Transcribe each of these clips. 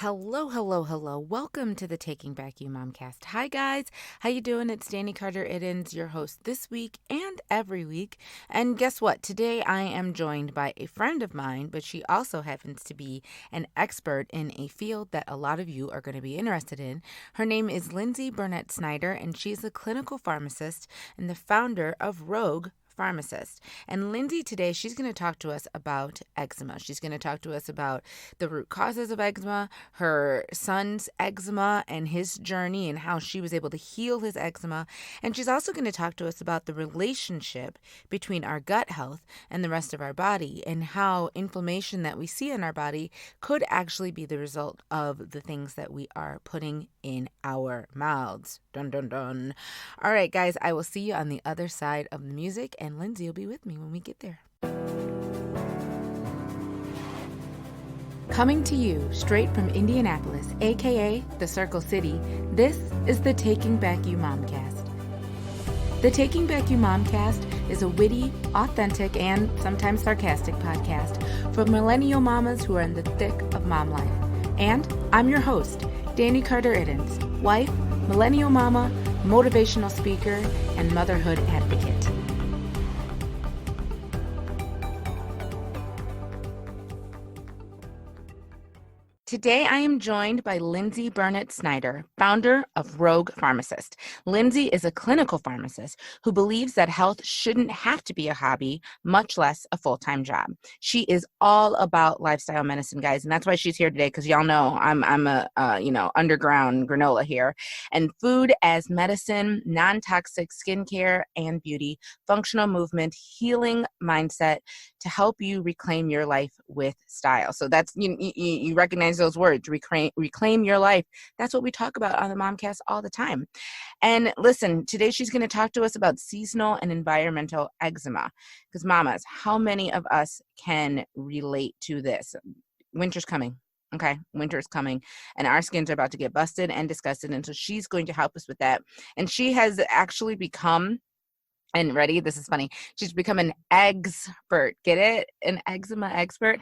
Hello, hello, hello. Welcome to the Taking Back You Momcast. Hi guys, how you doing? It's Dani Carter-Iddens, your host this week and every week. And guess what? Today I am joined by a friend of mine, but she also happens to be an expert in a field that a lot of you are going to be interested in. Her name is Lindsay Burnett Snyder, and she's a clinical pharmacist and the founder of Rogue Pharmacist. And Lindsay today, she's going to talk to us about eczema. She's going to talk to us about the root causes of eczema, her son's eczema and his journey and how she was able to heal his eczema. And she's also going to talk to us about the relationship between our gut health and the rest of our body and how inflammation that we see in our body could actually be the result of the things that we are putting in our mouths. Dun, dun, dun. All right, guys, I will see you on the other side of the music, and Lindsay will be with me when we get there. Coming to you straight from Indianapolis, aka the Circle City, this is the Taking Back You Momcast. The Taking Back You Momcast is a witty, authentic, and sometimes sarcastic podcast for millennial mamas who are in the thick of mom life. And I'm your host, Dani Carter-Iddens, wife, millennial mama, motivational speaker, and motherhood advocate. Today, I am joined by Lindsay Burnett Snyder, founder of Rogue Pharmacist. Lindsay is a clinical pharmacist who believes that health shouldn't have to be a hobby, much less a full-time job. She is all about lifestyle medicine, guys, and that's why she's here today, because y'all know I'm a underground granola here. And food as medicine, non-toxic skincare and beauty, functional movement, healing mindset to help you reclaim your life with style. So that's you recognize those words, reclaim your life. That's what we talk about on the Momcast all the time. And listen, today she's going to talk to us about seasonal and environmental eczema. Because mamas, how many of us can relate to this? Winter's coming. Okay, winter's coming and our skins are about to get busted and disgusted. And so she's going to help us with that. And she has actually become, and ready, this is funny, she's become an expert. Get it? An eczema expert.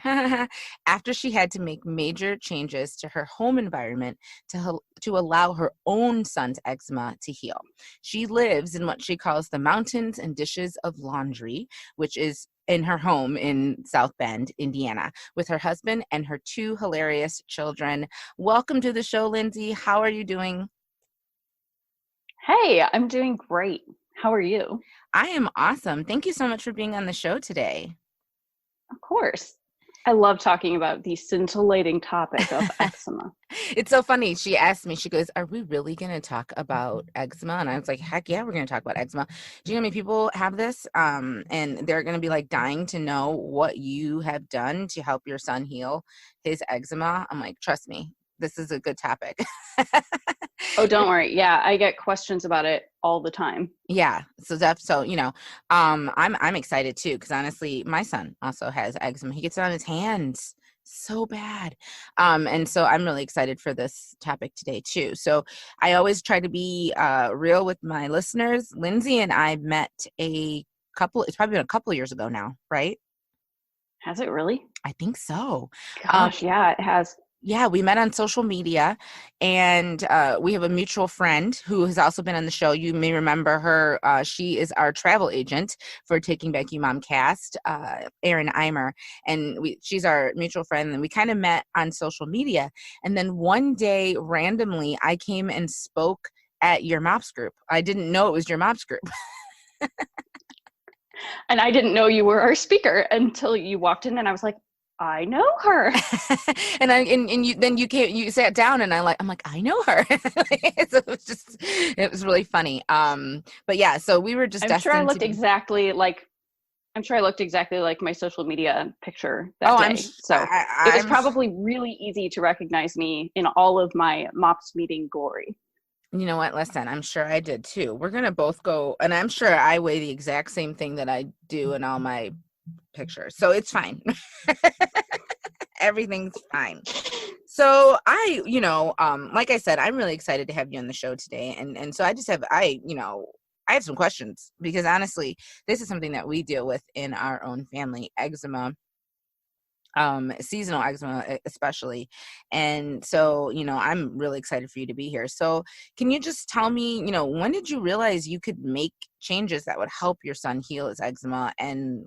After she had to make major changes to her home environment to allow her own son's eczema to heal. She lives in what she calls the mountains and dishes of laundry, which is in her home in South Bend, Indiana, with her husband and her two hilarious children. Welcome to the show, Lindsay. How are you doing? Hey, I'm doing great. How are you? I am awesome. Thank you so much for being on the show today. Of course. I love talking about the scintillating topic of eczema. It's so funny. She asked me, she goes, are we really going to talk about eczema? And I was like, heck yeah, we're going to talk about eczema. Do you know how many people have this? And they're going to be like dying to know what you have done to help your son heal his eczema. I'm like, trust me, this is a good topic. Oh, don't worry. Yeah, I get questions about it all the time. Yeah. So I'm excited too, because honestly, my son also has eczema. He gets it on his hands so bad. And so I'm really excited for this topic today too. So I always try to be real with my listeners. Lindsay and I met it's probably been a couple of years ago now, right? Has it really? I think so. Gosh, yeah, it has. Yeah, we met on social media, and we have a mutual friend who has also been on the show. You may remember her. She is our travel agent for Taking Back You Momcast, Erin Eimer, and she's our mutual friend. And we kind of met on social media, and then one day, randomly, I came and spoke at your MOPS group. I didn't know it was your MOPS group. And I didn't know you were our speaker until you walked in, and I was like, I know her. and you sat down, and I'm like, I know her. So it was really funny. But yeah, so we were just I'm sure I looked exactly like my social media picture that day. So it was probably really easy to recognize me in all of my MOPS meeting glory. You know what? Listen, I'm sure I did too. We're going to both go, and I'm sure I weigh the exact same thing that I do in all my pictures. So it's fine. Everything's fine. So like I said, I'm really excited to have you on the show today. And so I have some questions, because honestly, this is something that we deal with in our own family, eczema. seasonal eczema especially. And so, I'm really excited for you to be here. So can you just tell me, when did you realize you could make changes that would help your son heal his eczema, and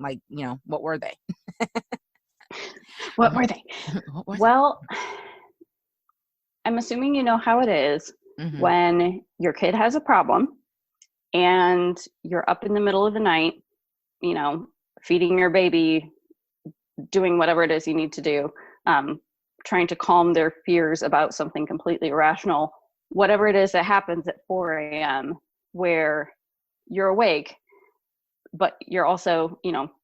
what were they? What were they? Well, I'm assuming you know how it is when your kid has a problem and you're up in the middle of the night, feeding your baby, doing whatever it is you need to do, trying to calm their fears about something completely irrational, whatever it is that happens at 4 a.m. where you're awake, but you're also,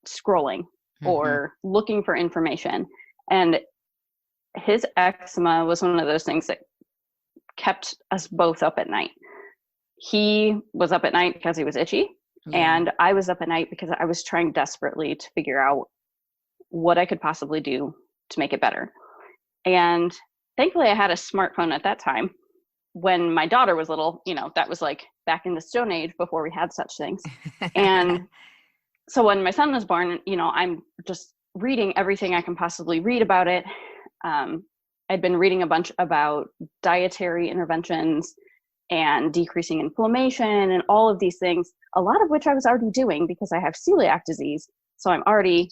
scrolling or looking for information. And his eczema was one of those things that kept us both up at night. He was up at night because he was itchy, and I was up at night because I was trying desperately to figure out what I could possibly do to make it better. And thankfully I had a smartphone at that time. When my daughter was little, that was like back in the Stone Age before we had such things. And so when my son was born, I'm just reading everything I can possibly read about it. I'd been reading a bunch about dietary interventions and decreasing inflammation and all of these things, a lot of which I was already doing because I have celiac disease. So I've already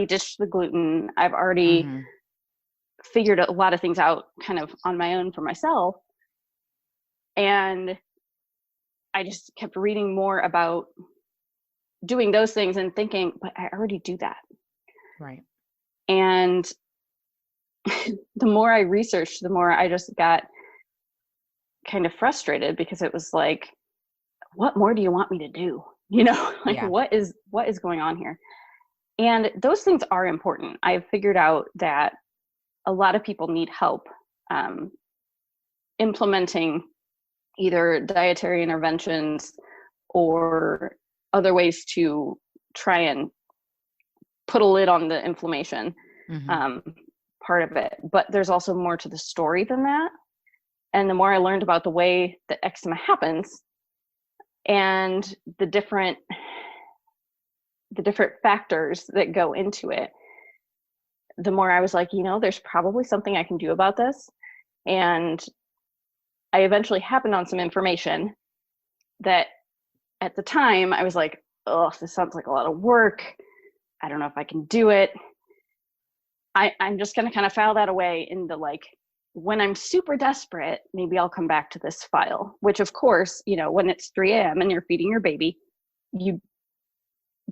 ditched the gluten. I've already figured a lot of things out kind of on my own for myself. And I just kept reading more about doing those things and thinking, but I already do that. Right. And the more I researched, the more I just got kind of frustrated, because it was like, what more do you want me to do? What is going on here? And those things are important. I've figured out that a lot of people need help implementing either dietary interventions or other ways to try and put a lid on the inflammation part of it. But there's also more to the story than that. And the more I learned about the way that eczema happens and the different factors that go into it, the more I was like, there's probably something I can do about this. And I eventually happened on some information that at the time I was like, oh, this sounds like a lot of work. I don't know if I can do it. I'm just going to kind of file that away into like, when I'm super desperate, maybe I'll come back to this file, which of course, when it's 3 a.m. and you're feeding your baby, you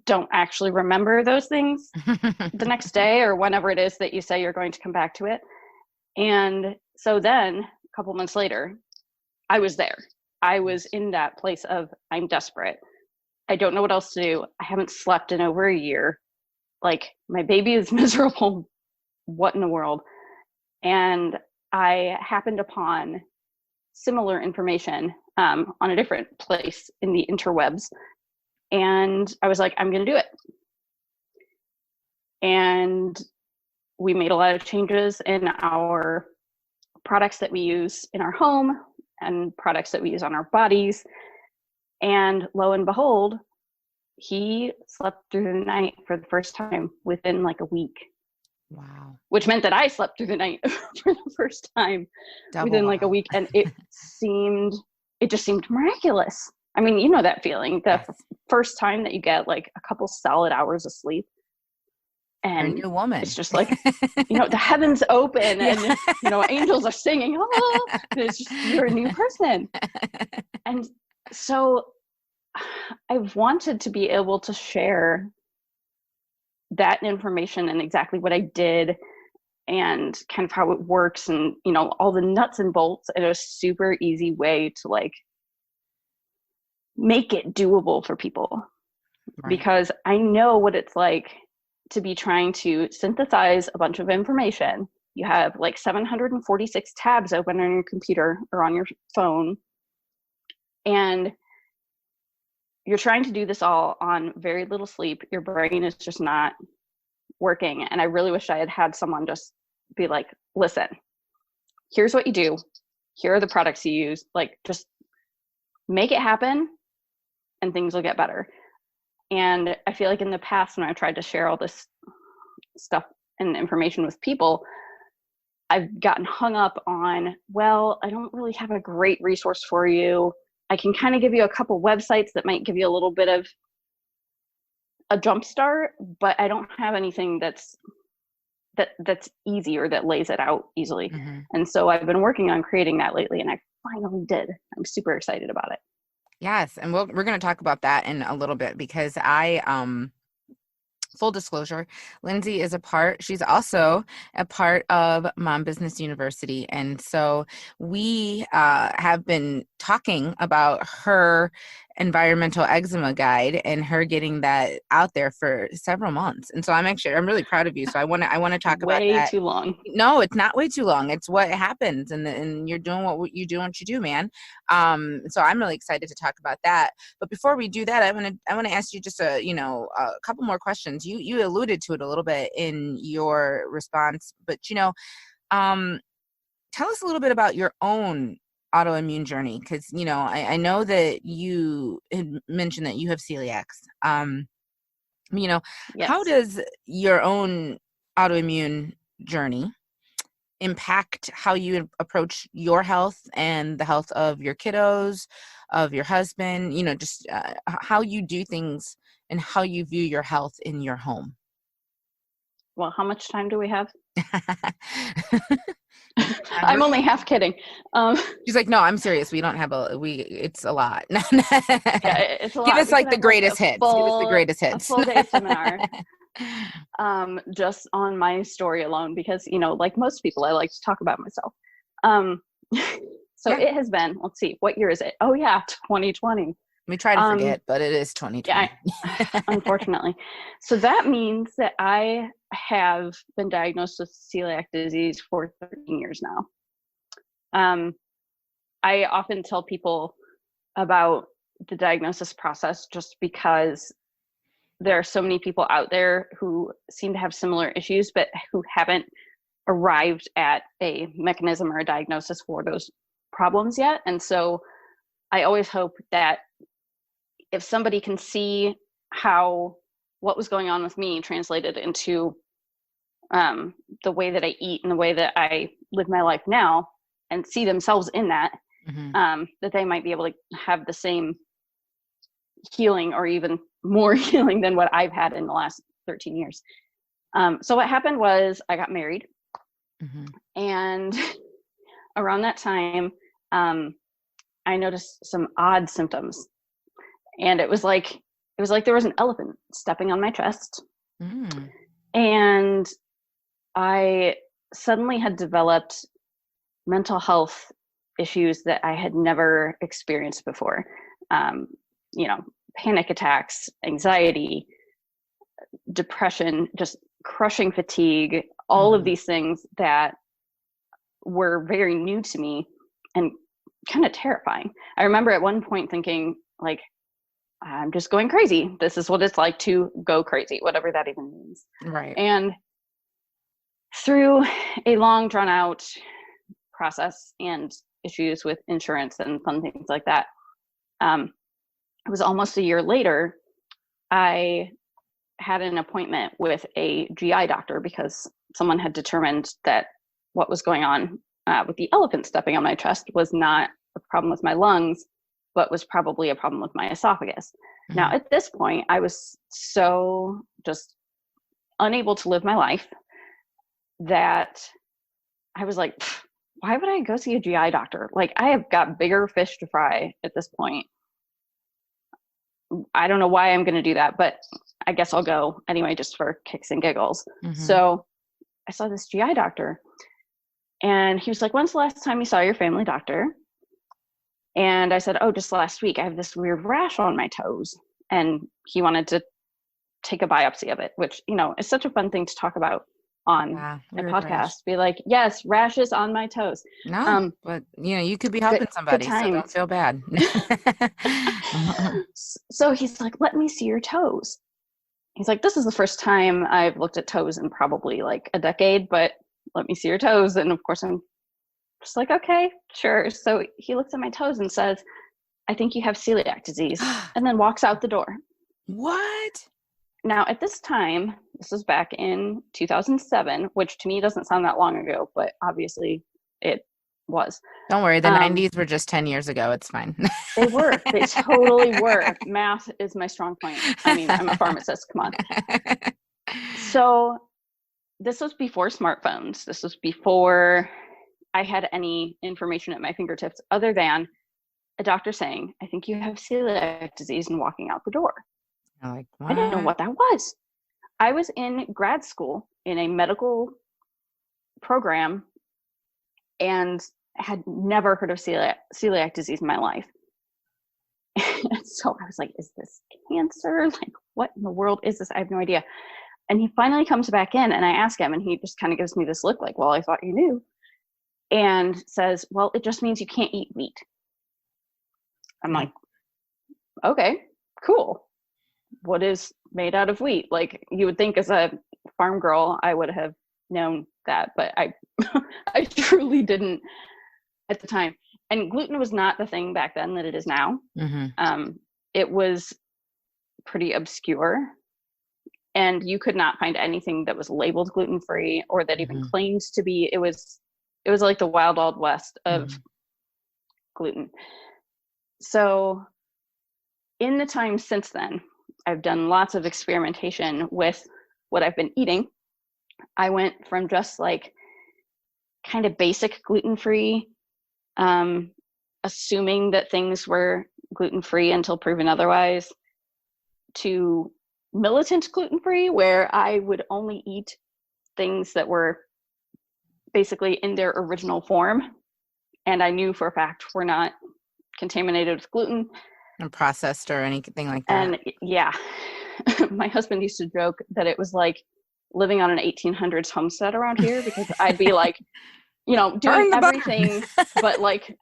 don't actually remember those things the next day or whenever it is that you say you're going to come back to it. And so then a couple months later, I was there. I was in that place of, I'm desperate. I don't know what else to do. I haven't slept in over a year. Like, my baby is miserable. What in the world? And I happened upon similar information on a different place in the interwebs. And I was like, I'm going to do it. And we made a lot of changes in our products that we use in our home and products that we use on our bodies. And lo and behold, he slept through the night for the first time within like a week. Wow. Which meant that I slept through the night for the first time within like a week. And it just seemed miraculous. I mean, you know that feeling, the first time that you get like a couple solid hours of sleep. And you're a new woman. It's just like, the heavens open and, angels are singing. Oh, it's just, you're a new person. And so I've wanted to be able to share that information and exactly what I did and kind of how it works and, all the nuts and bolts in a super easy way to like make it doable for people. Right. Because I know what it's like to be trying to synthesize a bunch of information. You have like 746 tabs open on your computer or on your phone, and you're trying to do this all on very little sleep. Your brain is just not working. And I really wish I had had someone just be like, listen, here's what you do. Here are the products you use. Like, just make it happen and things will get better. And I feel like in the past, when I tried to share all this stuff and information with people, I've gotten hung up on, well, I don't really have a great resource for you. I can kind of give you a couple websites that might give you a little bit of a jump start, but I don't have anything that's easy or that lays it out easily. Mm-hmm. And so I've been working on creating that lately, and I finally did. I'm super excited about it. Yes. And we're going to talk about that in a little bit, because full disclosure, Lindsay is she's also a part of Mom Business University. And so we have been talking about her environmental eczema guide and her getting that out there for several months. And so I'm really proud of you. So I want to talk about that. Way too long. No, it's not way too long. It's what happens, and you're doing what you do, man. So I'm really excited to talk about that. But before we do that, I want to ask you just a couple more questions. You alluded to it a little bit in your response, but tell us a little bit about your own autoimmune journey, because I know that you had mentioned that you have celiacs. Yes. How does your own autoimmune journey impact how you approach your health and the health of your kiddos, of your husband, just how you do things and how you view your health in your home? Well, how much time do we have? I'm only half kidding. She's like, no, I'm serious. We don't have it's a lot. Yeah, it's a lot. Give us like the greatest hits. Give us the greatest hits. A full day seminar. Just on my story alone, because, like most people, I like to talk about myself. It has been, let's see, what year is it? Oh yeah, 2020. We try to forget, but it is 2020. Yeah, unfortunately. So that means that I have been diagnosed with celiac disease for 13 years now. I often tell people about the diagnosis process just because there are so many people out there who seem to have similar issues, but who haven't arrived at a mechanism or a diagnosis for those problems yet. And so I always hope that if somebody can see how what was going on with me translated into the way that I eat and the way that I live my life now, and see themselves in that, that they might be able to have the same healing or even more healing than what I've had in the last 13 years. So what happened was I got married, and around that time, I noticed some odd symptoms. And it was like there was an elephant stepping on my chest. And I suddenly had developed mental health issues that I had never experienced before. Panic attacks, anxiety, depression, just crushing fatigue, all of these things that were very new to me and kind of terrifying. I remember at one point thinking, like, I'm just going crazy. This is what it's like to go crazy, whatever that even means. Right. And through a long, drawn out process and issues with insurance and fun things like that, it was almost a year later, I had an appointment with a GI doctor because someone had determined that what was going on with the elephant stepping on my chest was not a problem with my lungs, but was probably a problem with my esophagus. Now, at this point, I was so just unable to live my life that I was like, why would I go see a GI doctor? Like, I have got bigger fish to fry at this point. I don't know why I'm going to do that, but I guess I'll go anyway, just for kicks and giggles. So I saw this GI doctor, and he was like, when's the last time you saw your family doctor? And I said, oh, just last week. I have this weird rash on my toes. And he wanted to take a biopsy of it, which, is such a fun thing to talk about on a podcast. Rash. Be like, yes, rashes on my toes. No, but you could be helping somebody, so don't feel bad. So he's like, let me see your toes. He's like, this is the first time I've looked at toes in probably like a decade, but let me see your toes. And of course I'm just like, okay, sure. So he looks at my toes and says, I think you have celiac disease, and then walks out the door. What? Now, at this time, this was back in 2007, which to me doesn't sound that long ago, but obviously it was. Don't worry, the 90s were just 10 years ago. It's fine. They were. They totally were. Math is my strong point. I mean, I'm a pharmacist. Come on. So this was before smartphones. This was before I had any information at my fingertips other than a doctor saying, I think you have celiac disease, and walking out the door. Like, I didn't know what that was. I was in grad school in a medical program and had never heard of celiac disease in my life. So I was like, is this cancer? Like, what in the world is this? I have no idea. And he finally comes back in, and I ask him, and he just kind of gives me this look like, well, I thought you knew. And says, well, it just means you can't eat wheat. I'm like, okay, cool. What is made out of wheat? Like, you would think as a farm girl, I would have known that, but I I truly didn't at the time. And gluten was not the thing back then that it is now. Mm-hmm. It was pretty obscure, and you could not find anything that was labeled gluten-free or that even claimed to be. It was like the wild west of gluten. So in the time since then, I've done lots of experimentation with what I've been eating. I went from just like kind of basic gluten-free, assuming that things were gluten-free until proven otherwise, to militant gluten-free, where I would only eat things that were basically in their original form, and I knew for a fact were not contaminated with gluten and processed or anything like that. And yeah, my husband used to joke that it was like living on an 1800s homestead around here, because I'd be like, you know, doing everything but like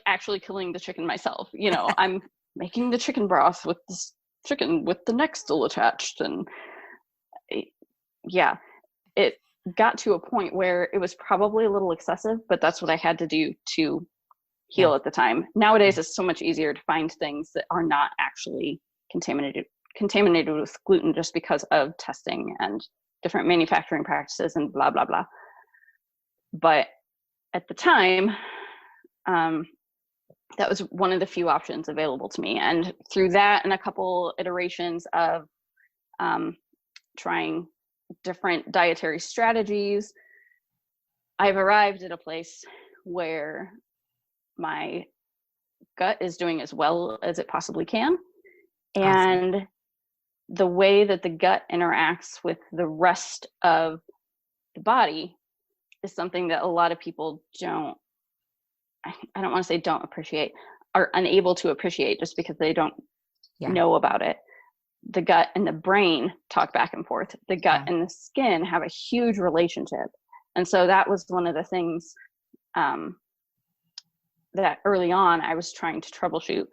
actually killing the chicken myself. You know, I'm making the chicken broth with this chicken with the neck still attached. And yeah, it got to a point where it was probably a little excessive, but that's what I had to do to heal at the time. Nowadays, it's so much easier to find things that are not actually contaminated with gluten, just because of testing and different manufacturing practices and blah, blah, blah. But at the time, that was one of the few options available to me. And through that and a couple iterations of trying different dietary strategies, I've arrived at a place where my gut is doing as well as it possibly can. And awesome. The way that the gut interacts with the rest of the body is something that a lot of people I don't want to say don't appreciate, are unable to appreciate just because they don't know about it. The gut and the brain talk back and forth. The gut and the skin have a huge relationship. And so that was one of the things that early on I was trying to troubleshoot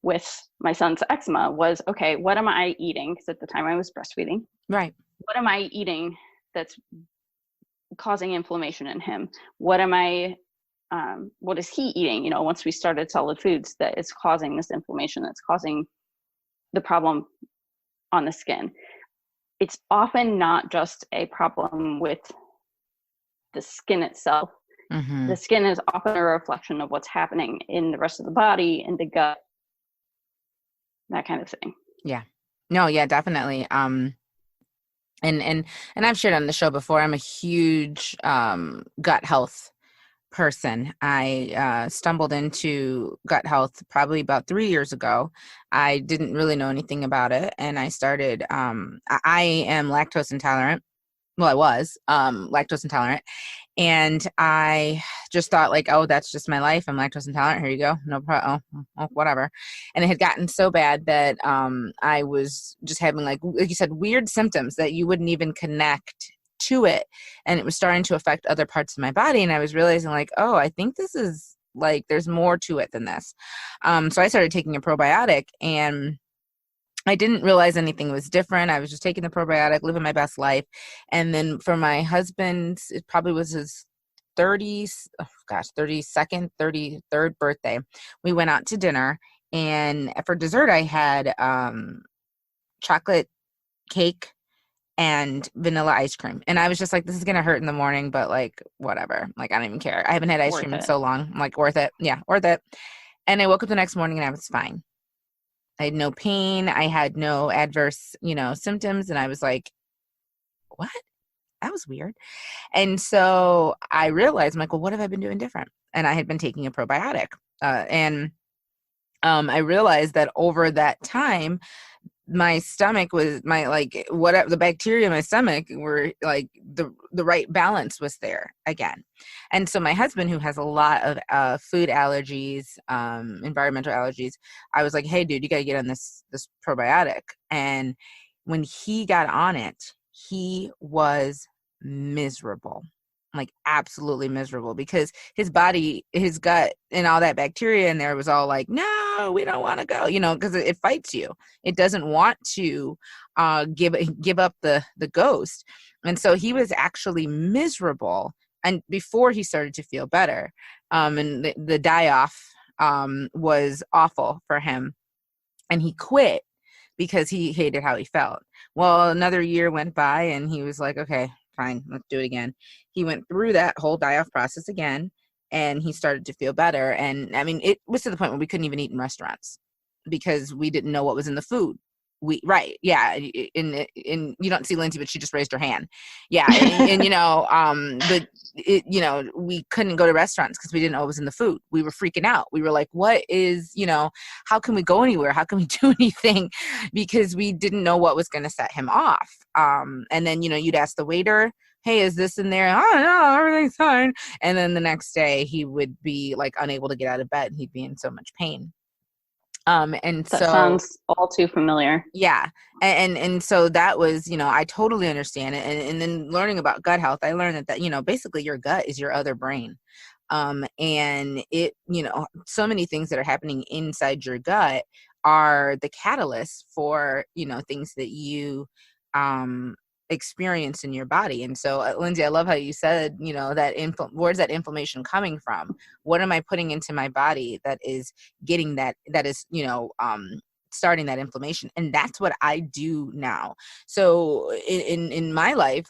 with my son's eczema was, okay, what am I eating? Because at the time I was breastfeeding. Right. What am I eating that's causing inflammation in him? What is he eating? You know, once we started solid foods, that is causing this inflammation, that's causing the problem on the skin. It's often not just a problem with the skin itself. Mm-hmm. The skin is often a reflection of what's happening in the rest of the body, in the gut, that kind of thing. Yeah. No, yeah, definitely. And I've shared on the show before, I'm a huge gut health person. I stumbled into gut health probably about 3 years ago. I didn't really know anything about it, and I started, I am lactose intolerant. Well, I was lactose intolerant, and I just thought like, oh, that's just my life. I'm lactose intolerant. Here you go. No problem. Oh, whatever. And it had gotten so bad that I was just having like you said, weird symptoms that you wouldn't even connect to it. And it was starting to affect other parts of my body. And I was realizing like, oh, I think this is like, there's more to it than this. So I started taking a probiotic, and I didn't realize anything was different. I was just taking the probiotic, living my best life. And then for my husband, it probably was his 32nd, 33rd birthday. We went out to dinner, and for dessert, I had chocolate cake and vanilla ice cream. And I was just like, this is going to hurt in the morning, but like, whatever. Like, I don't even care. I haven't had ice cream in so long. I'm like, worth it. Yeah, worth it. And I woke up the next morning and I was fine. I had no pain. I had no adverse, symptoms. And I was like, what? That was weird. And so I realized, I'm like, well, what have I been doing different? And I had been taking a probiotic. I realized that over that time, my stomach was whatever the bacteria in my stomach were like the right balance was there again. And so my husband, who has a lot of food allergies, environmental allergies, I was like, hey dude, you got to get on this probiotic. And when he got on it, he was miserable, like absolutely miserable, because his body, his gut and all that bacteria in there was all like, no, we don't want to go, because it fights you. It doesn't want to give up the ghost. And so he was actually miserable. And before he started to feel better, and the die-off was awful for him. And he quit because he hated how he felt. Well, another year went by and he was like, okay, fine, let's do it again. He went through that whole die-off process again, and he started to feel better. And I mean, it was to the point where we couldn't even eat in restaurants because we didn't know what was in the food. Right. Yeah. And you don't see Lindsay, but she just raised her hand. Yeah. But we couldn't go to restaurants because we didn't know what was in the food. We were freaking out. We were like, what is, how can we go anywhere? How can we do anything? Because we didn't know what was going to set him off. And then, you'd ask the waiter, hey, is this in there? Oh no, everything's fine. And then the next day he would be like unable to get out of bed. He'd be in so much pain. And that sounds all too familiar. Yeah. And so that was, I totally understand it. And then learning about gut health, I learned that, basically your gut is your other brain. And it, so many things that are happening inside your gut are the catalyst for, things that you, experience in your body. And so Lindsay, I love how you said, that where's that inflammation coming from? What am I putting into my body that is getting that is, starting that inflammation? And that's what I do now. So in my life,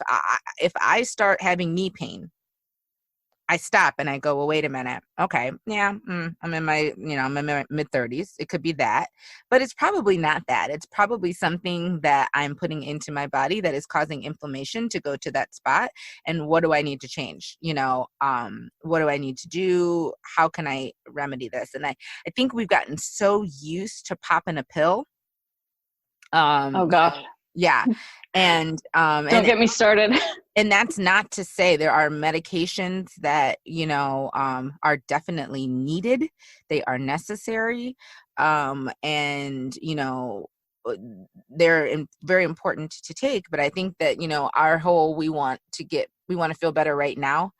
if I start having knee pain, I stop and I go, well, wait a minute. Okay. Yeah. I'm in my mid 30s. It could be that, but it's probably not that. It's probably something that I'm putting into my body that is causing inflammation to go to that spot. And what do I need to change? What do I need to do? How can I remedy this? And I think we've gotten so used to popping a pill. Oh gosh. Yeah. And don't get me started. And that's not to say there are medications that, are definitely needed. They are necessary. And, they're very important to take. But I think that, our whole, we want to feel better right now.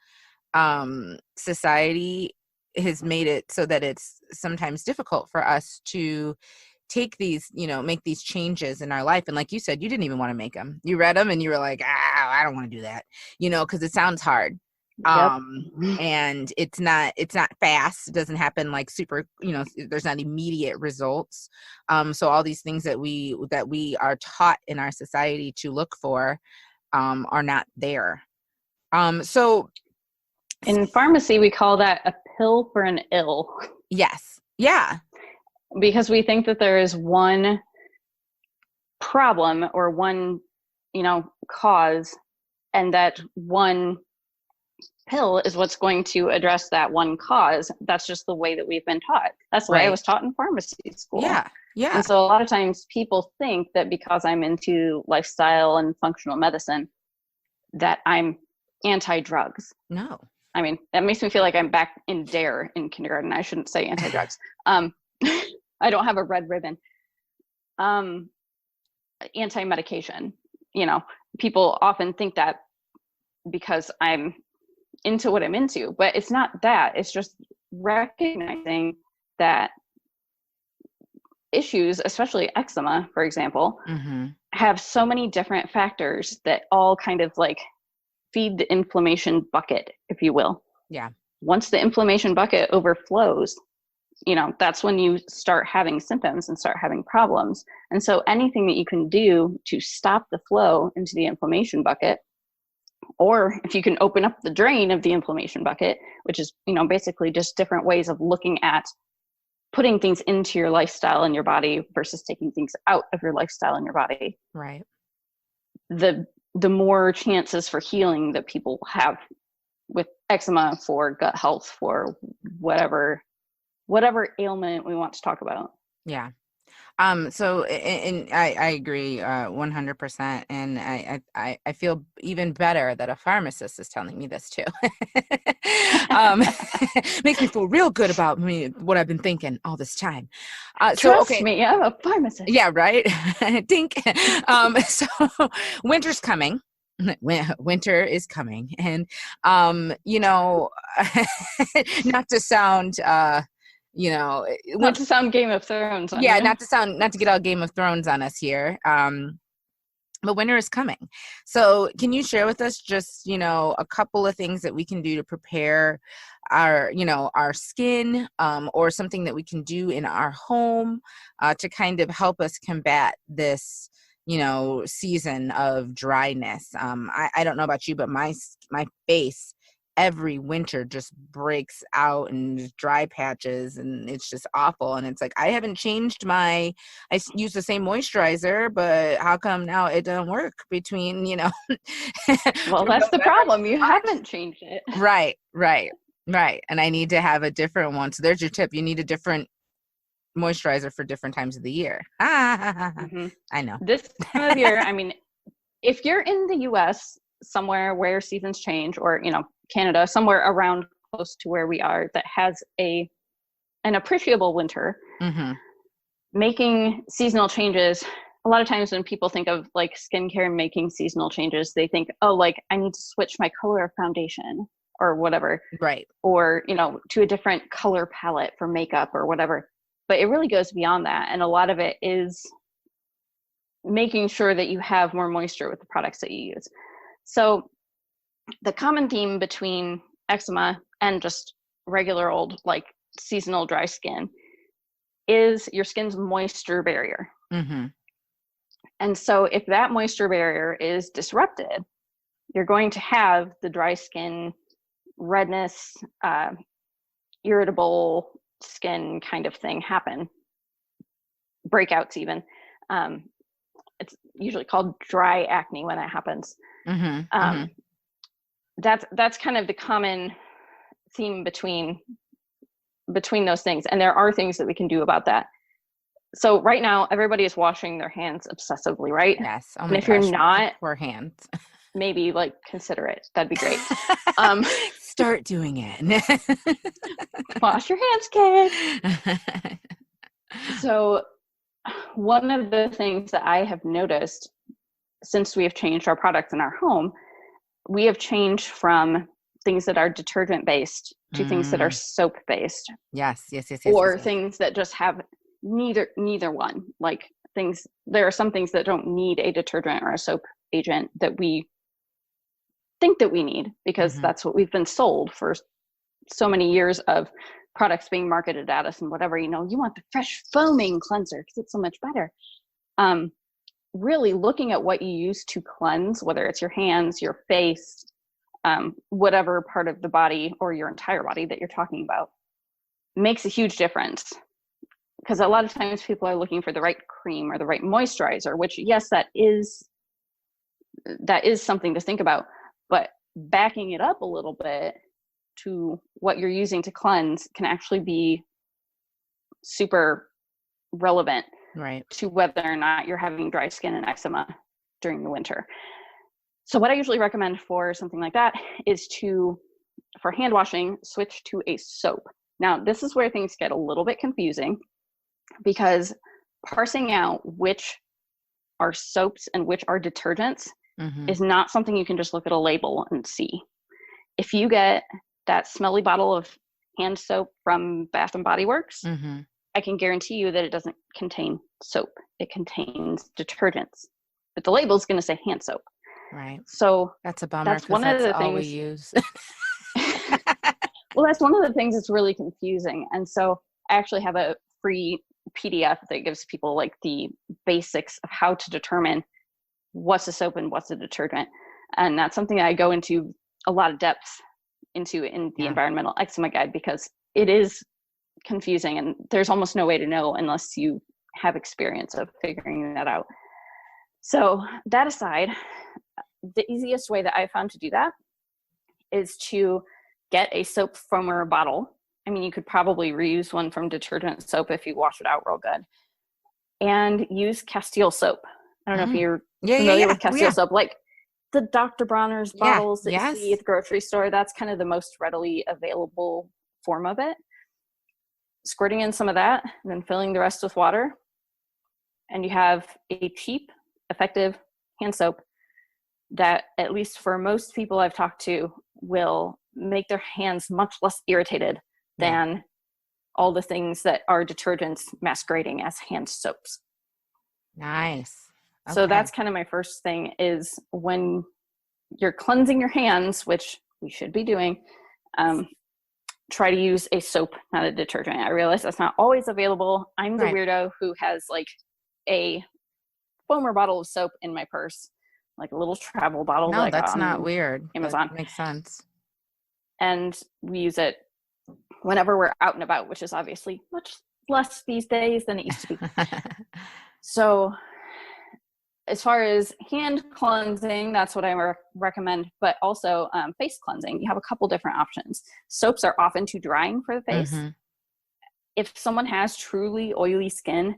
Society has made it so that it's sometimes difficult for us to take these, make these changes in our life. And like you said, you didn't even want to make them. You read them and you were like, I don't want to do that, because it sounds hard. Yep. And it's not fast. It doesn't happen like super, there's not immediate results. So all these things that we are taught in our society to look for, are not there. So in pharmacy, we call that a pill for an ill. Yes. Yeah. Because we think that there is one problem or one, cause, and that one pill is what's going to address that one cause. That's just the way that we've been taught. That's the way I was taught in pharmacy school. Yeah. Yeah. And so a lot of times people think that because I'm into lifestyle and functional medicine, that I'm anti-drugs. No. I mean, that makes me feel like I'm back in DARE in kindergarten. I shouldn't say anti-drugs. I don't have a red ribbon. Anti-medication. People often think that because I'm into what I'm into, but it's not that. It's just recognizing that issues, especially eczema, for example, have so many different factors that all kind of like feed the inflammation bucket, if you will. Yeah. Once the inflammation bucket overflows, that's when you start having symptoms and start having problems. And so anything that you can do to stop the flow into the inflammation bucket, or if you can open up the drain of the inflammation bucket, which is, basically just different ways of looking at putting things into your lifestyle and your body versus taking things out of your lifestyle and your body. Right. The more chances for healing that people have with eczema, for gut health, for whatever ailment we want to talk about. Yeah. So, and I agree 100%. And I feel even better that a pharmacist is telling me this too. Makes me feel real good about what I've been thinking all this time. Trust me, I'm a pharmacist. Yeah, right. Dink. So winter's coming. Winter is coming. And, not to sound, not to sound Game of Thrones on yeah, you. not to get all Game of Thrones on us here. But winter is coming. So can you share with us just, a couple of things that we can do to prepare our skin, or something that we can do in our home, to kind of help us combat this, season of dryness? I don't know about you, but my face every winter just breaks out in dry patches, and it's just awful. And it's like, I haven't changed I use the same moisturizer, but how come now it doesn't work between, well, that's the problem. You haven't changed it. Right. And I need to have a different one. So there's your tip. You need a different moisturizer for different times of the year. Mm-hmm. I know. This time of year, if you're in the US somewhere where seasons change, or, Canada, somewhere around close to where we are that has an appreciable winter, mm-hmm. making seasonal changes. A lot of times when people think of like skincare and making seasonal changes, they think, oh, like I need to switch my color of foundation or whatever. Right. Or, to a different color palette for makeup or whatever. But it really goes beyond that. And a lot of it is making sure that you have more moisture with the products that you use. So the common theme between eczema and just regular old like seasonal dry skin is your skin's moisture barrier. Mm-hmm. And so if that moisture barrier is disrupted, you're going to have the dry skin, redness, irritable skin kind of thing happen, breakouts even. It's usually called dry acne when that happens. Mm-hmm. That's kind of the common theme between those things. And there are things that we can do about that. So right now, everybody is washing their hands obsessively, right? Yes. Oh my and if you're not, for hands, maybe like consider it. That'd be great. Start doing it. Wash your hands, kid. So one of the things that I have noticed since we have changed our products in our home, we have changed from things that are detergent based to things that are soap based. Yes. Or things that just have neither one. Like there are some things that don't need a detergent or a soap agent that we think that we need, because that's what we've been sold for so many years of products being marketed at us and whatever. You want the fresh foaming cleanser because it's so much better. Really looking at what you use to cleanse, whether it's your hands, your face, whatever part of the body or your entire body that you're talking about, makes a huge difference. Because a lot of times people are looking for the right cream or the right moisturizer, which yes, that is something to think about, but backing it up a little bit to what you're using to cleanse can actually be super relevant, right, to whether or not you're having dry skin and eczema during the winter. So what I usually recommend for something like that is for hand washing, switch to a soap. Now, this is where things get a little bit confusing, because parsing out which are soaps and which are detergents is not something you can just look at a label and see. If you get that smelly bottle of hand soap from Bath and Body Works, I can guarantee you that it doesn't contain soap. It contains detergents, but the label is going to say hand soap. Right. So that's a bummer. That's one of the things we use. Well, that's one of the things that's really confusing. And so I actually have a free PDF that gives people like the basics of how to determine what's a soap and what's a detergent. And that's something that I go into a lot of depth into in the environmental eczema guide, because it is confusing and there's almost no way to know unless you have experience of figuring that out. So that aside, the easiest way that I found to do that is to get a soap foamer bottle. I mean, you could probably reuse one from detergent soap if you wash it out real good, and use Castile soap. I don't know if you're familiar with Castile soap, like the Dr. Bronner's bottles that you see at the grocery store. That's kind of the most readily available form of it. Squirting in some of that and then filling the rest with water, and you have a cheap, effective hand soap that, at least for most people I've talked to, will make their hands much less irritated than all the things that are detergents masquerading as hand soaps. Nice. Okay. So that's kind of my first thing, is when you're cleansing your hands, which we should be doing, try to use a soap, not a detergent. I realize that's not always available. I'm the weirdo who has like a foamer bottle of soap in my purse, like a little travel bottle. No, that's not weird. Amazon. That makes sense. And we use it whenever we're out and about, which is obviously much less these days than it used to be. So as far as hand cleansing, that's what I recommend, but also face cleansing. You have a couple different options. Soaps are often too drying for the face. If someone has truly oily skin,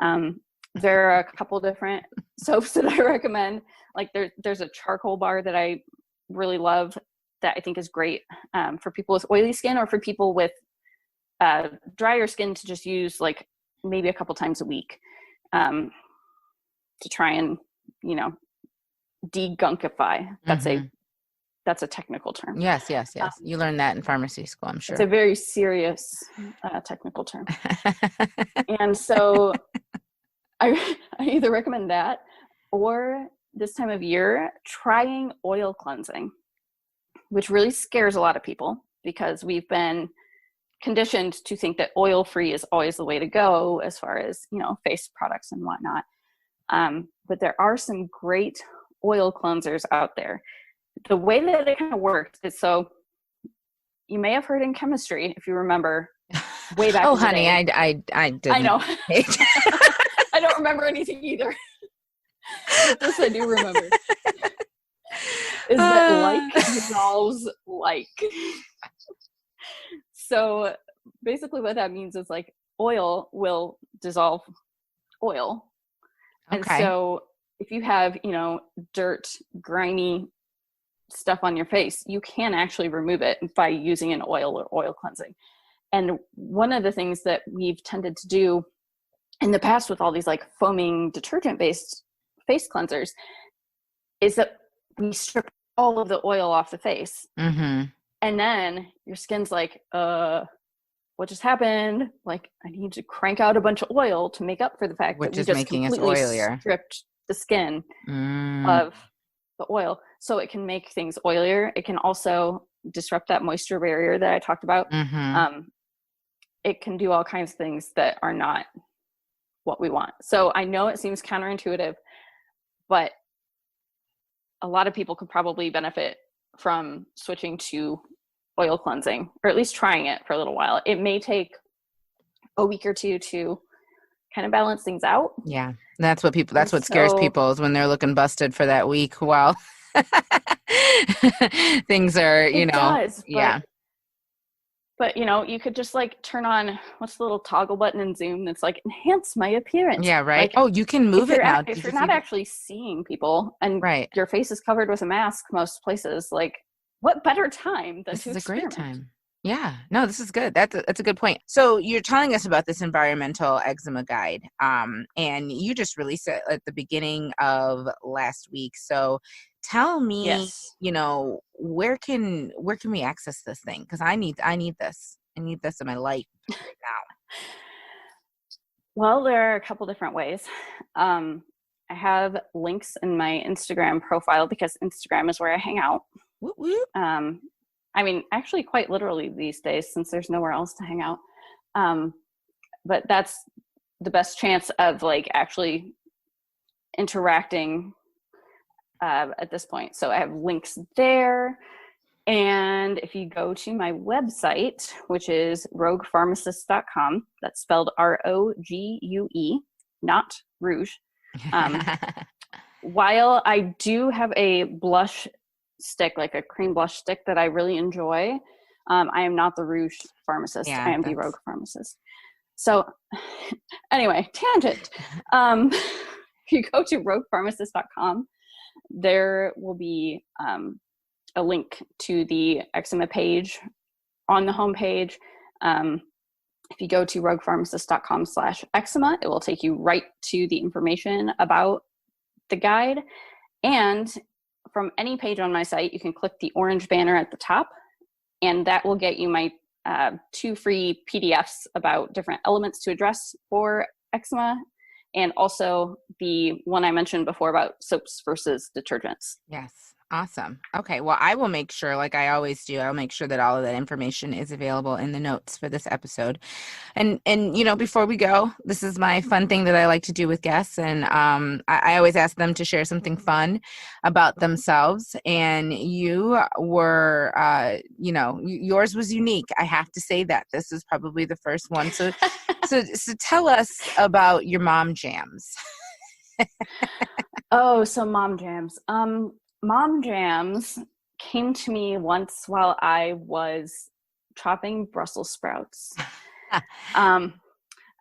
there are a couple different soaps that I recommend. Like there's a charcoal bar that I really love that I think is great for people with oily skin, or for people with drier skin to just use like maybe a couple times a week. To try and, degunkify. That's a technical term. Yes. You learned that in pharmacy school, I'm sure. It's a very serious technical term. And so I either recommend that, or this time of year, trying oil cleansing, which really scares a lot of people because we've been conditioned to think that oil-free is always the way to go as far as, face products and whatnot. But there are some great oil cleansers out there. The way that it kind of works is, so you may have heard in chemistry, if you remember, way back. Oh, in the honey, day. I didn't. I know. I don't remember anything either. But this I do remember. Is that like dissolves like. So basically what that means is like oil will dissolve oil. And so if you have, dirt, grimy stuff on your face, you can actually remove it by using an oil or oil cleansing. And one of the things that we've tended to do in the past with all these like foaming detergent-based face cleansers is that we strip all of the oil off the face. And then your skin's like, what just happened? Like, I need to crank out a bunch of oil to make up for the fact that we just completely stripped the skin of the oil. So it can make things oilier. It can also disrupt that moisture barrier that I talked about. It can do all kinds of things that are not what we want. So I know it seems counterintuitive, but a lot of people could probably benefit from switching to oil cleansing, or at least trying it for a little while. It may take a week or two to kind of balance things out. Yeah. That's what scares people, is when they're looking busted for that week while things are, But, you could just like turn on, what's the little toggle button in Zoom that's like, enhance my appearance. Yeah, right. Like, you can move it now. If you're not actually seeing people and your face is covered with a mask most places, like, what better time than to experiment? This is a great time. Yeah. No, this is good. That's a good point. So you're telling us about this environmental eczema guide, and you just released it at the beginning of last week. So tell me, where can we access this thing? Because I need this. I need this in my life right now. Well, there are a couple different ways. I have links in my Instagram profile because Instagram is where I hang out. Whoop, whoop. I mean, actually quite literally these days, since there's nowhere else to hang out. but that's the best chance of like actually interacting at this point. So I have links there. And if you go to my website, which is roguepharmacist.com, that's spelled ROGUE, not Rouge. While I do have a blush stick, like a cream blush stick that I really enjoy, I am not the Rouge pharmacist. I am the Rogue Pharmacist. So anyway, tangent. If you go to roguepharmacist.com, there will be a link to the eczema page on the homepage. If you go to roguepharmacist.com/eczema, it will take you right to the information about the guide. And from any page on my site, you can click the orange banner at the top, and that will get you my 2 free PDFs about different elements to address for eczema, and also the one I mentioned before about soaps versus detergents. Yes. Awesome. Okay. Well, I will make sure, like I always do, I'll make sure that all of that information is available in the notes for this episode. And you know, before we go, this is my fun thing that I like to do with guests. And I always ask them to share something fun about themselves. And you were, you know, yours was unique. I have to say that this is probably the first one. So tell us about your mom jams. Oh, so mom jams. Mom jams came to me once while I was chopping Brussels sprouts. I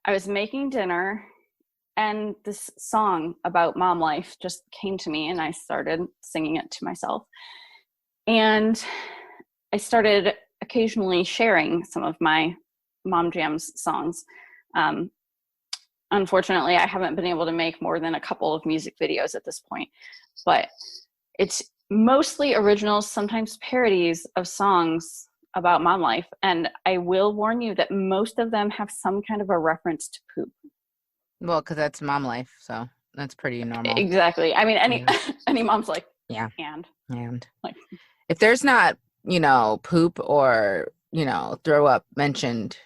was making dinner, and this song about mom life just came to me, and I started singing it to myself. And I started occasionally sharing some of my mom jams songs. Unfortunately, I haven't been able to make more than a couple of music videos at this point, but it's mostly originals, sometimes parodies of songs about mom life. And I will warn you that most of them have some kind of a reference to poop. Well, because that's mom life, so that's pretty normal. Exactly. I mean, any mom's like, yeah. And like, if there's not, you know, poop or, you know, throw up mentioned,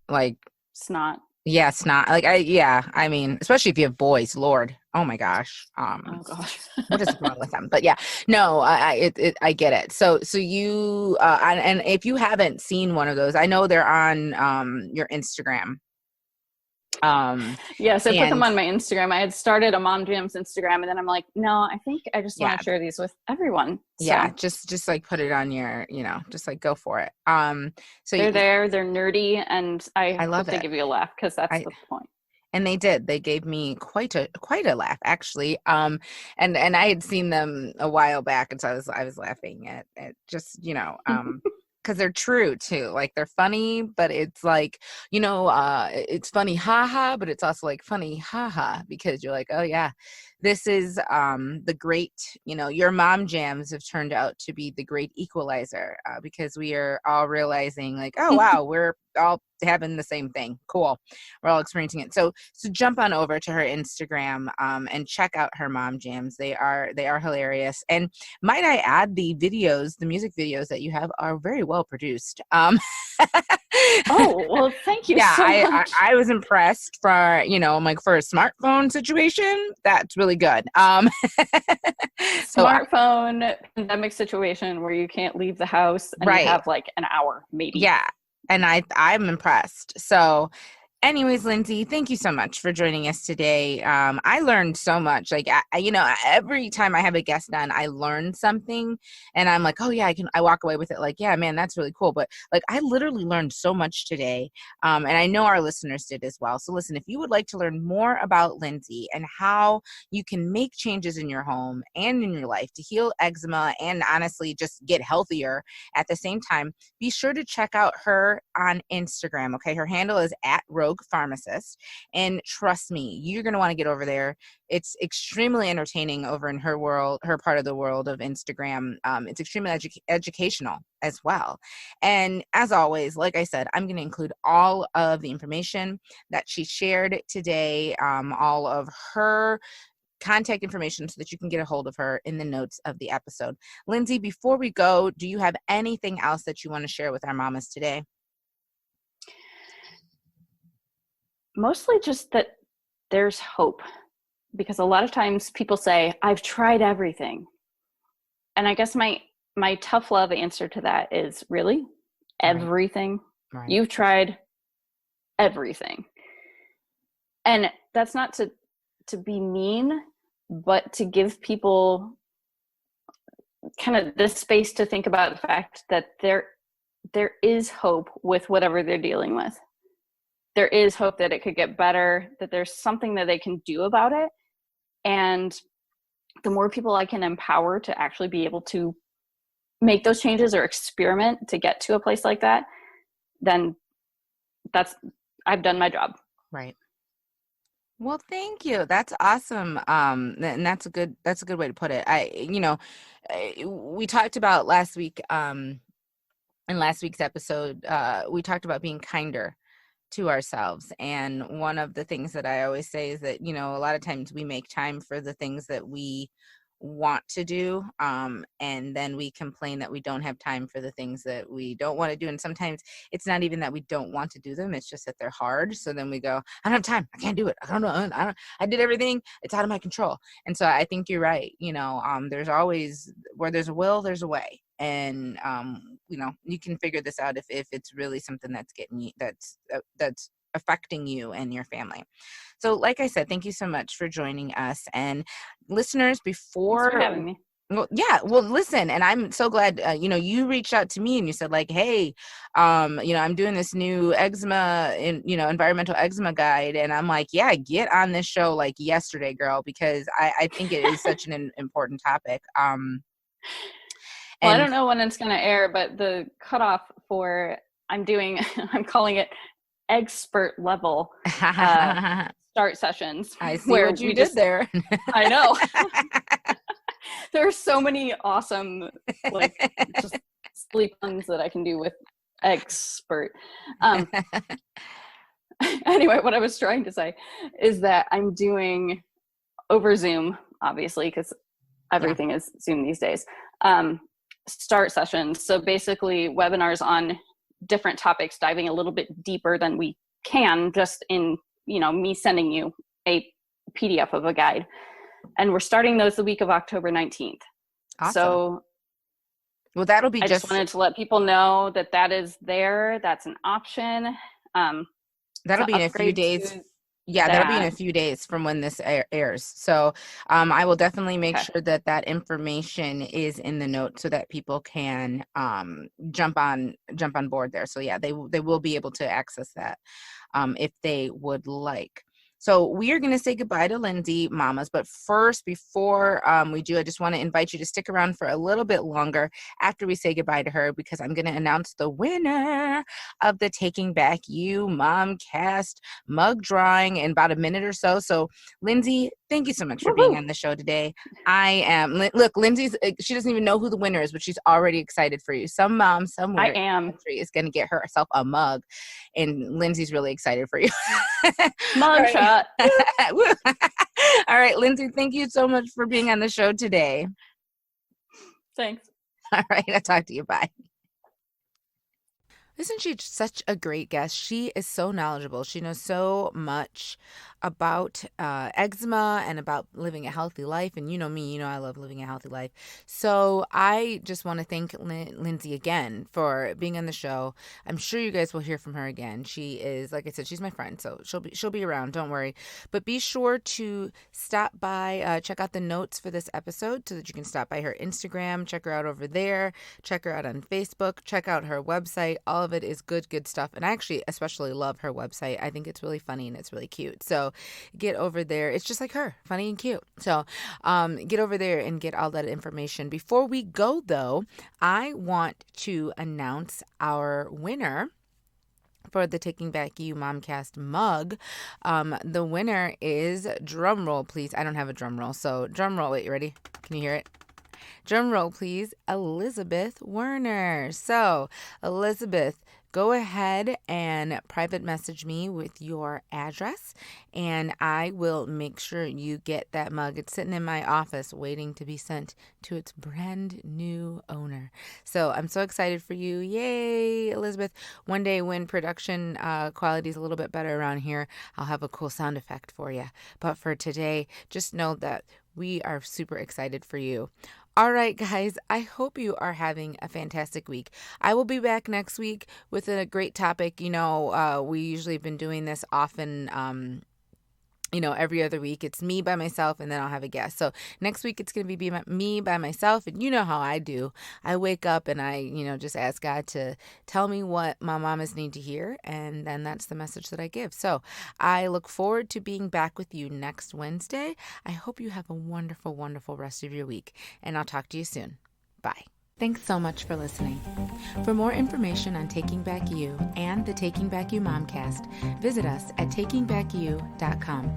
like snot. Yeah, snot. Like I mean, especially if you have boys, Lord. Oh my gosh. Oh gosh. What is wrong with them? But yeah, no, I get it. So you and if you haven't seen one of those, I know they're on your Instagram. Yes, I put them on my Instagram. I had started a Mom Jams Instagram, and then I'm like, no, I think I just want to share these with everyone. So. Yeah, just like put it on your, you know, just like go for it. So they're nerdy, and I love hope they give you a laugh, because that's the point. And they did. They gave me quite a laugh, actually. And I had seen them a while back, and so I was laughing at just, you know, because they're true too. Like, they're funny, but it's like, you know, it's funny haha, but it's also like funny haha, because you're like, oh yeah, this is the great, you know, your mom jams have turned out to be the great equalizer, because we are all realizing like, oh wow, we're all having the same thing. Cool. We're all experiencing it. So jump on over to her Instagram and check out her mom jams. They are hilarious. And might I add, the music videos that you have are very well produced. Oh, well, thank you so much. I was impressed for, you know, like for a smartphone situation, that's really good. Smartphone pandemic situation where you can't leave the house and you have like an hour, maybe. Yeah. And I'm impressed. So anyways, Lindsay, thank you so much for joining us today. I learned so much. Like, you know, every time I have a guest on, I learn something, and I'm like, oh yeah, I walk away with it like, yeah, man, that's really cool. But like, I literally learned so much today. And I know our listeners did as well. So listen, if you would like to learn more about Lindsay and how you can make changes in your home and in your life to heal eczema and honestly just get healthier at the same time, be sure to check out her on Instagram. Okay. Her handle is @Rogue Pharmacist, and trust me, you're going to want to get over there. It's extremely entertaining over in her part of the world of Instagram. It's extremely educational as well. And as always, like I said, I'm going to include all of the information that she shared today, all of her contact information, so that you can get a hold of her in the notes of the episode. Lindsay, before we go, do you have anything else that you want to share with our mamas today? mostly just that there's hope, because a lot of times people say, I've tried everything. And I guess my tough love answer to that is, really? Everything? Right. You've tried everything. And that's not to be mean, but to give people kind of this space to think about the fact that there is hope with whatever they're dealing with. There is hope that it could get better, that there's something that they can do about it. And the more people I can empower to actually be able to make those changes or experiment to get to a place like that, then I've done my job. Right. Well, thank you. That's awesome. And that's a good way to put it. We talked about last week, in last week's episode, we talked about being kinder to ourselves. And one of the things that I always say is that, a lot of times we make time for the things that we want to do, and then we complain that we don't have time for the things that we don't want to do. And sometimes it's not even that we don't want to do them, it's just that they're hard. So then we go, I don't have time, I can't do it, I did everything, it's out of my control. And so I think you're right. There's always, where there's a will, there's a way. And you can figure this out if it's really something that's getting you, that's affecting you and your family. So like I said, thank you so much for joining us. And listeners, before Thanks for having me. Well, yeah. Well, listen, and I'm so glad, you reached out to me and you said like, hey, I'm doing this new eczema environmental eczema guide. And I'm like, yeah, get on this show like yesterday, girl, because I think it is such an important topic. Well, I don't know when it's going to air, but the cutoff for I'm calling it expert level start sessions. I see what you did there. I know. There are so many awesome just sleep puns that I can do with expert. Anyway, what I was trying to say is that I'm doing over Zoom, obviously, because everything is Zoom these days. Start sessions. So basically webinars on different topics, diving a little bit deeper than we can just in, me sending you a PDF of a guide. And we're starting those the week of October 19th. Awesome. So well, that'll be I just wanted to let people know that is there. That's an option. That'll be in a few days. Yeah, that'll be in a few days from when this airs. So I will definitely make sure that information is in the notes so that people can jump on board there. So yeah, they will be able to access that if they would like. So we are going to say goodbye to Lindsay, mamas. But first, before we do, I just want to invite you to stick around for a little bit longer after we say goodbye to her, because I'm going to announce the winner of the Taking Back You Momcast mug drawing in about a minute or so. So Lindsay, thank you so much for being on the show today. Look, Lindsay's, she doesn't even know who the winner is, but she's already excited for you. Some mom somewhere in the country is going to get herself a mug, and Lindsay's really excited for you. Mug shot. All right, Lindsay, thank you so much for being on the show today. Thanks. All right, I'll talk to you. Bye. Isn't she such a great guest? She is so knowledgeable. She knows so much about eczema and about living a healthy life. And you know me, I love living a healthy life. So I just want to thank Lindsay again for being on the show. I'm sure you guys will hear from her again. She is, like I said, she's my friend, so she'll be around. Don't worry. But be sure to stop by, check out the notes for this episode so that you can stop by her Instagram, check her out over there, check her out on Facebook, check out her website. All of it is good stuff. And I actually especially love her website. I think it's really funny and it's really cute. So get over there. It's just like her, funny and cute. So get over there and get all that information. Before we go, though, I want to announce our winner for the Taking Back You Momcast mug. The winner is, drum roll, please. I don't have a drum roll. So drum roll. Wait, you ready? Can you hear it? Drum roll, please. Elizabeth Werner. So, Elizabeth, go ahead and private message me with your address, and I will make sure you get that mug. It's sitting in my office waiting to be sent to its brand new owner. So I'm so excited for you. Yay, Elizabeth. One day when production quality is a little bit better around here, I'll have a cool sound effect for you. But for today, just know that we are super excited for you. All right, guys, I hope you are having a fantastic week. I will be back next week with a great topic. We usually have been doing this often, every other week. It's me by myself, and then I'll have a guest. So next week it's going to be me by myself, and you know how I do. I wake up and I, just ask God to tell me what my mamas need to hear, and then that's the message that I give. So I look forward to being back with you next Wednesday. I hope you have a wonderful, wonderful rest of your week, and I'll talk to you soon. Bye. Thanks so much for listening. For more information on Taking Back You and the Taking Back You Momcast, visit us at takingbackyou.com.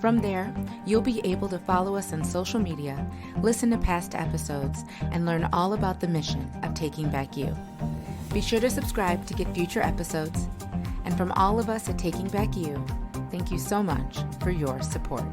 From there, you'll be able to follow us on social media, listen to past episodes, and learn all about the mission of Taking Back You. Be sure to subscribe to get future episodes. And from all of us at Taking Back You, thank you so much for your support.